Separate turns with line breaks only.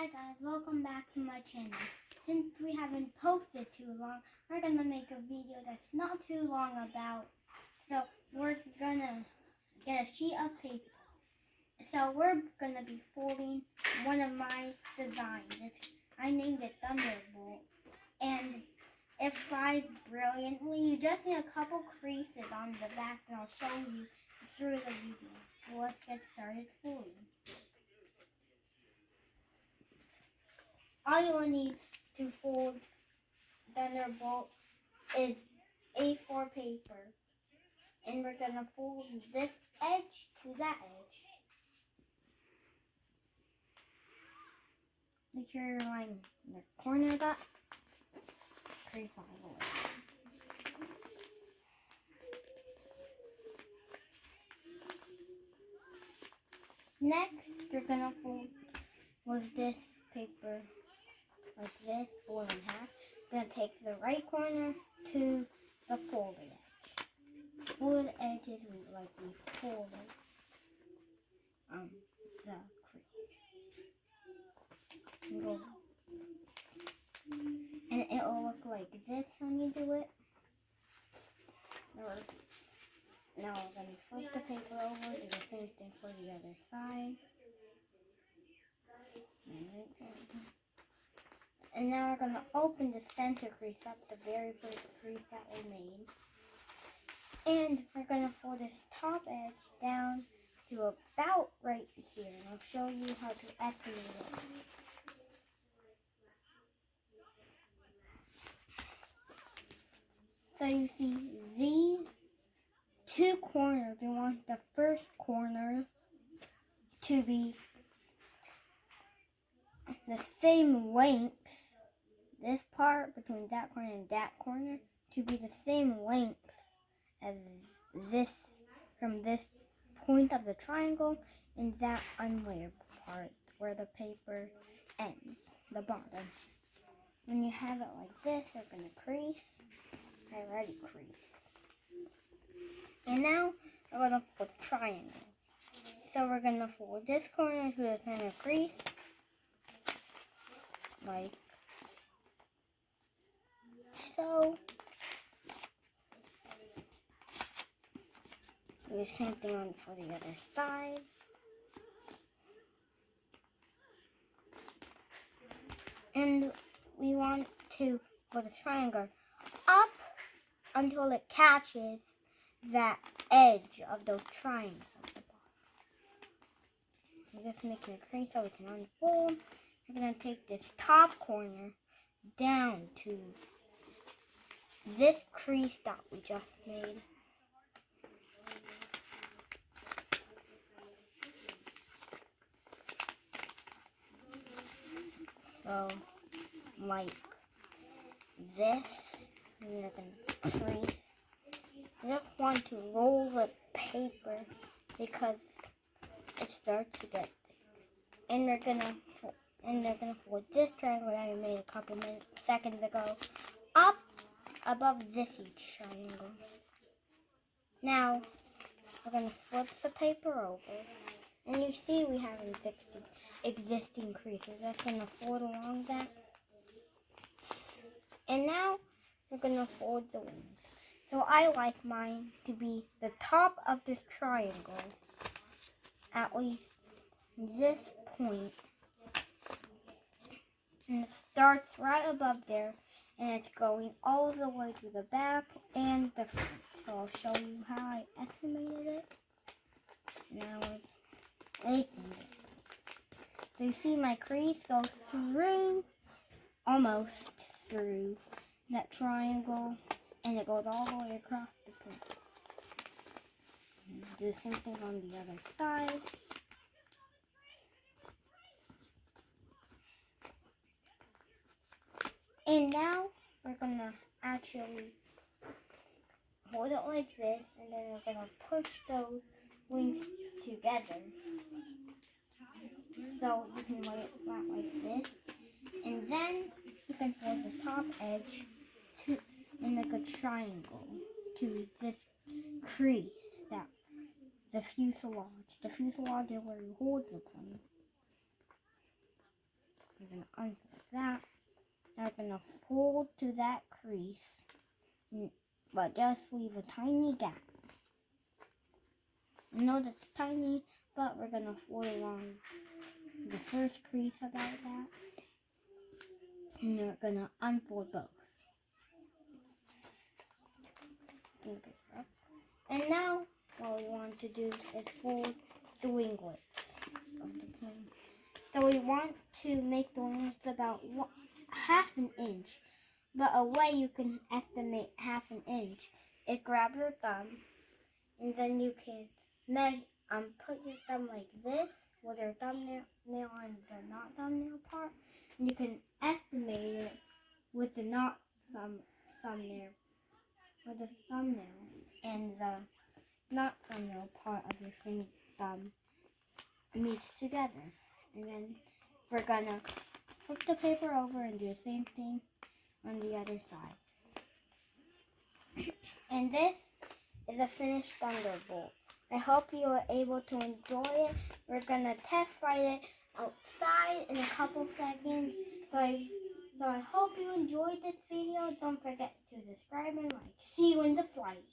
Hi guys, welcome back to my channel. Since we haven't posted too long, we're gonna make a video that's not too long about. So we're gonna get a sheet of paper. So we're gonna be folding one of my designs. I named it Thunderbolt, and it flies brilliantly. You just need a couple creases on the back, and I'll show you through the video. So let's get started folding. All you will need to fold Thunderbolt is A4 paper. And we're going to fold this edge to that edge. Make sure you're lining the corner of that. Crease all the way. Next, you're going to fold with this paper like this, fold in half. You're going to take the right corner to the folded edge. Folded edges like we folded the crease. And it will look like this when you do it. Now we're going to flip the paper over, do the same thing for the other side. And now we're going to open the center crease up, the very first crease that we made. And we're going to fold this top edge down to about right here. And I'll show you how to estimate it. So you see these two corners, we want the first corner to be the same length. This part between that corner and that corner to be the same length as this, from this point of the triangle and that unlayered part where the paper ends, the bottom. When you have it like this, you're going to crease. I already creased. And now we're going to fold triangle. So we're going to fold this corner to the center crease, like so. Do the same thing on for the other side. And we want to put the triangle up until it catches that edge of those triangles at the bottom. We're just making a crease so we can unfold. We're going to take this top corner down to this crease that we just made. So, like this, and you're going to crease. You just want to roll the paper because it starts to get thick. And they're gonna fold this triangle that we made a couple seconds ago up above this each triangle. Now we're gonna flip the paper over, and you see we have existing creases. That's gonna fold along that. And now we're gonna fold the wings. So I like mine to be the top of this triangle, at least this point, and it starts right above there, and it's going all the way to the back and the front. So I'll show you how I estimated it. Now it's 8 minutes. So you see my crease goes through, almost through that triangle, and it goes all the way across the point. Do the same thing on the other side. And now we're going to actually hold it like this, and then we're going to push those wings together. So you can lay it flat like this. And then you can fold the top edge to in like a triangle to this crease, that the fuselage. The fuselage is where you hold the plane. We're going to unfold that. Now we're going to fold to that crease, but just leave a tiny gap. I know that's tiny, but we're going to fold along the first crease about that. And then we're going to unfold both. And now what we want to do is fold the winglets of the plane. So we want to make the winglets about half an inch. But a way you can estimate half an inch is grab your thumb, and then you can measure. Put your thumb like this with your thumbnail on the not thumbnail part, and you can estimate it with the not thumbnail, with the thumbnail and the not thumbnail part of your thumb meets together. And then we're gonna flip the paper over and do the same thing on the other side. And this is a finished Thunderbolt. I hope you were able to enjoy it. We're gonna test ride it outside in a couple seconds. So I hope you enjoyed this video. Don't forget to subscribe and like. See you in the flight.